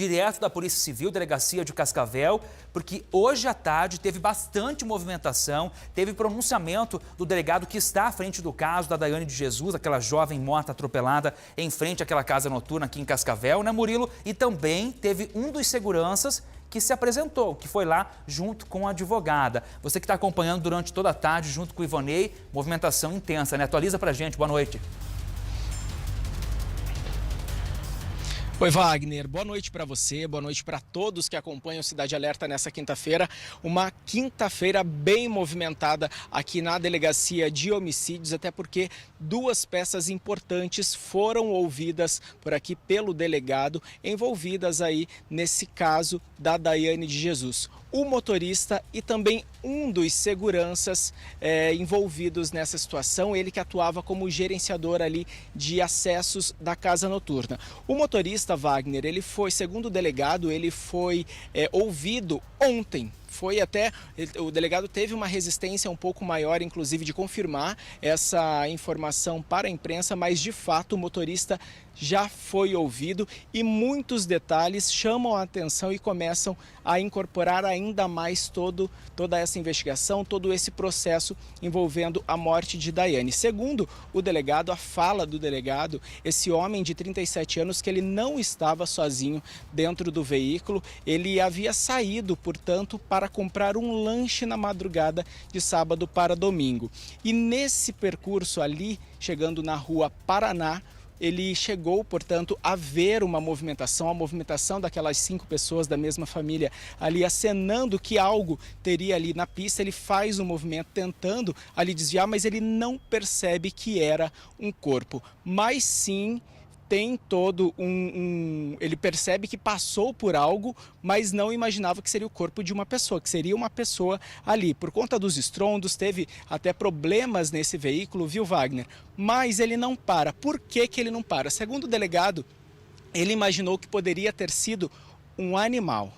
Direto da Polícia Civil, Delegacia de Cascavel, porque hoje à tarde teve bastante movimentação, teve pronunciamento do delegado que está à frente do caso da Daiane de Jesus, aquela jovem morta atropelada em frente àquela casa noturna aqui em Cascavel, né, Murilo? E também teve um dos seguranças que se apresentou, que foi lá junto com a advogada. Você que está acompanhando durante toda a tarde, junto com o Ivonei, movimentação intensa, né? Atualiza pra gente, boa noite. Oi, Wagner. Boa noite para você, boa noite para todos que acompanham Cidade Alerta nessa quinta-feira. Uma quinta-feira bem movimentada aqui na Delegacia de Homicídios, até porque duas peças importantes foram ouvidas por aqui pelo delegado, envolvidas aí nesse caso da Daiane de Jesus. O motorista e também um dos seguranças envolvidos nessa situação, ele que atuava como gerenciador ali de acessos da casa noturna. O motorista, Wagner, ele foi, segundo o delegado, ele foi ouvido ontem. O delegado teve uma resistência um pouco maior, inclusive, de confirmar essa informação para a imprensa, mas de fato o motorista já foi ouvido e muitos detalhes chamam a atenção e começam a incorporar ainda mais toda essa investigação, todo esse processo envolvendo a morte de Daiane. Segundo o delegado, a fala do delegado, esse homem de 37 anos, que ele não estava sozinho dentro do veículo, ele havia saído, portanto, para comprar um lanche na madrugada de sábado para domingo. E nesse percurso ali, chegando na rua Paraná, ele chegou, portanto, a ver uma movimentação, a movimentação daquelas 5 pessoas da mesma família ali acenando que algo teria ali na pista. Ele faz um movimento tentando ali desviar, mas ele não percebe que era um corpo, mas sim tem todo ele percebe que passou por algo, mas não imaginava que seria o corpo de uma pessoa, que seria uma pessoa ali. Por conta dos estrondos, teve até problemas nesse veículo, viu, Wagner? Mas ele não para. Por que que ele não para? Segundo o delegado, ele imaginou que poderia ter sido um animal,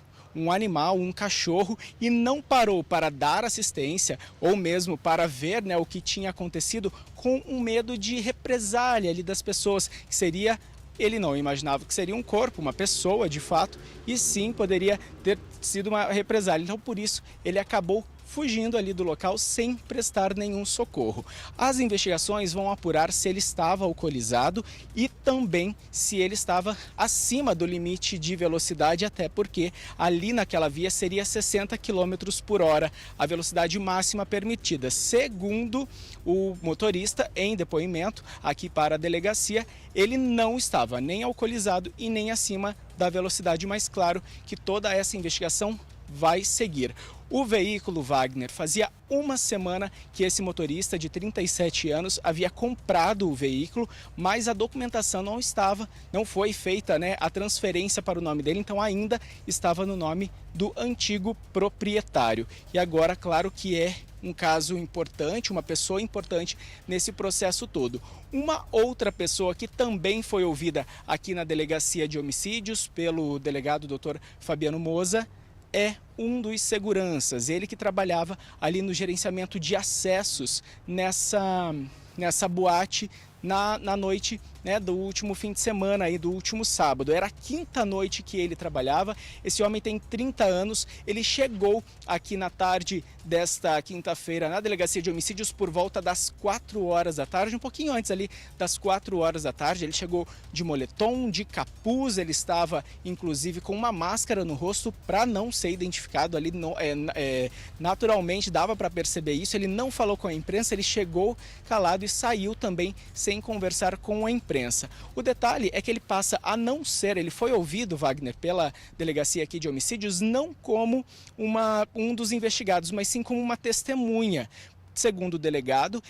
um cachorro, e não parou para dar assistência ou mesmo para ver, né, o que tinha acontecido, com um medo de represália ali das pessoas, que seria, ele não imaginava que seria um corpo, uma pessoa de fato, e sim poderia ter sido uma represália. Então por isso ele acabou fugindo ali do local sem prestar nenhum socorro. As investigações vão apurar se ele estava alcoolizado e também se ele estava acima do limite de velocidade, até porque ali naquela via seria 60 km por hora a velocidade máxima permitida. Segundo o motorista, em depoimento aqui para a delegacia, ele não estava nem alcoolizado e nem acima da velocidade, mas claro que toda essa investigação vai seguir. O veículo, Wagner, fazia uma semana que esse motorista de 37 anos havia comprado o veículo, mas a documentação não foi feita, né, a transferência para o nome dele, então ainda estava no nome do antigo proprietário. E agora, claro que é um caso importante, uma pessoa importante nesse processo todo. Uma outra pessoa que também foi ouvida aqui na Delegacia de Homicídios pelo delegado Dr. Fabiano Moza é um dos seguranças, ele que trabalhava ali no gerenciamento de acessos nessa boate na noite, né, do último fim de semana, aí, do último sábado. Era a quinta noite que ele trabalhava. Esse homem tem 30 anos, ele chegou aqui na tarde desta quinta-feira na Delegacia de Homicídios por volta das 4 horas da tarde, um pouquinho antes ali das 4 horas da tarde. Ele chegou de moletom, de capuz, ele estava inclusive com uma máscara no rosto para não ser identificado ali, naturalmente dava para perceber isso. Ele não falou com a imprensa, ele chegou calado e saiu também sem conversar com a imprensa. O detalhe é que ele passa a não ser, ele foi ouvido, Wagner, pela delegacia aqui de homicídios, não como um dos investigados, mas sim como uma testemunha. Segundo o delegado,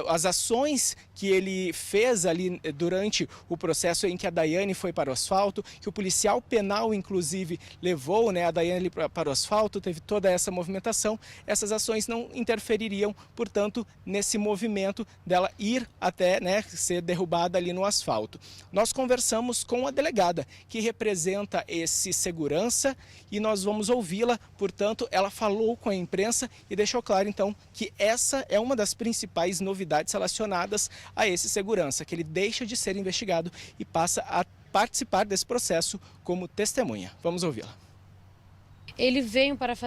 as ações que ele fez ali durante o processo em que a Daiane foi para o asfalto, que o policial penal, inclusive, levou, né, a Daiane para o asfalto, teve toda essa movimentação, essas ações não interfeririam, portanto, nesse movimento dela ir até, né, ser derrubada ali no asfalto. Nós conversamos com a delegada, que representa esse segurança, e nós vamos ouvi-la. Portanto, ela falou com a imprensa e deixou claro, então, que essa é uma das principais novidades relacionadas a esse segurança, que ele deixa de ser investigado e passa a participar desse processo como testemunha. Vamos ouvi-la. Ele veio para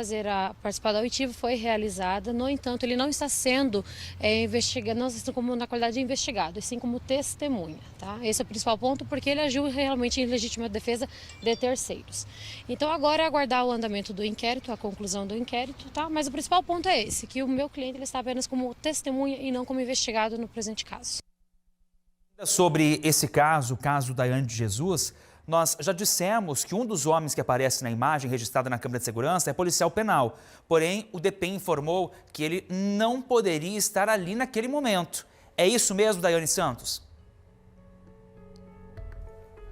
participar da oitiva, foi realizada, no entanto, ele não está sendo investigado, não está como na qualidade de investigado, e sim como testemunha, tá? Esse é o principal ponto, porque ele agiu realmente em legítima defesa de terceiros. Então agora é aguardar o andamento do inquérito, a conclusão do inquérito, tá? Mas o principal ponto é esse, que o meu cliente ele está apenas como testemunha e não como investigado no presente caso. Sobre esse caso, o caso da Daiane de Jesus, nós já dissemos que um dos homens que aparece na imagem registrada na câmera de segurança é policial penal. Porém, o DPEM informou que ele não poderia estar ali naquele momento. É isso mesmo, Daiane Santos?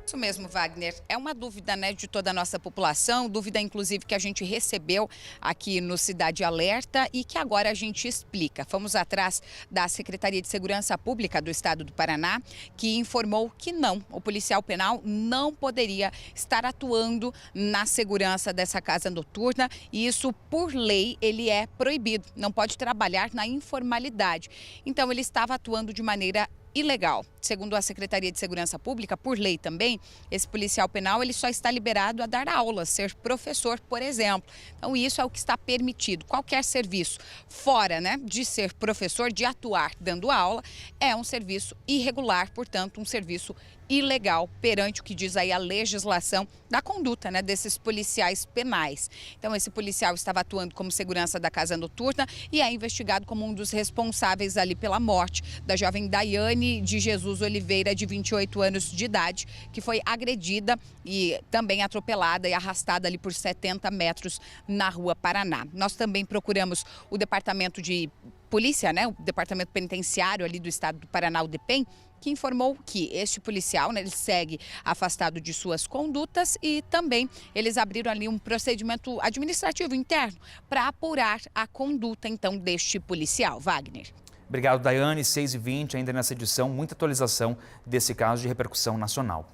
Isso mesmo, Wagner. É uma dúvida, né, de toda a nossa população, dúvida inclusive que a gente recebeu aqui no Cidade Alerta e que agora a gente explica. Fomos atrás da Secretaria de Segurança Pública do Estado do Paraná, que informou que não, o policial penal não poderia estar atuando na segurança dessa casa noturna e isso, por lei, ele é proibido, não pode trabalhar na informalidade. Então, ele estava atuando de maneira ilegal. Segundo a Secretaria de Segurança Pública, por lei também, esse policial penal ele só está liberado a dar aulas, ser professor, por exemplo. Então isso é o que está permitido. Qualquer serviço fora, né, de ser professor, de atuar dando aula, é um serviço irregular, portanto, um serviço ilegal perante o que diz aí a legislação da conduta, né, desses policiais penais. Então esse policial estava atuando como segurança da casa noturna e é investigado como um dos responsáveis ali pela morte da jovem Daiane de Jesus Oliveira, de 28 anos de idade, que foi agredida e também atropelada e arrastada ali por 70 metros na Rua Paraná. Nós também procuramos o departamento de polícia, né, o departamento penitenciário ali do estado do Paraná, o DPEM, que informou que este policial, né, ele segue afastado de suas condutas e também eles abriram ali um procedimento administrativo interno para apurar a conduta, então, deste policial. Wagner. Obrigado, Daiane. 6h20, ainda nessa edição, muita atualização desse caso de repercussão nacional.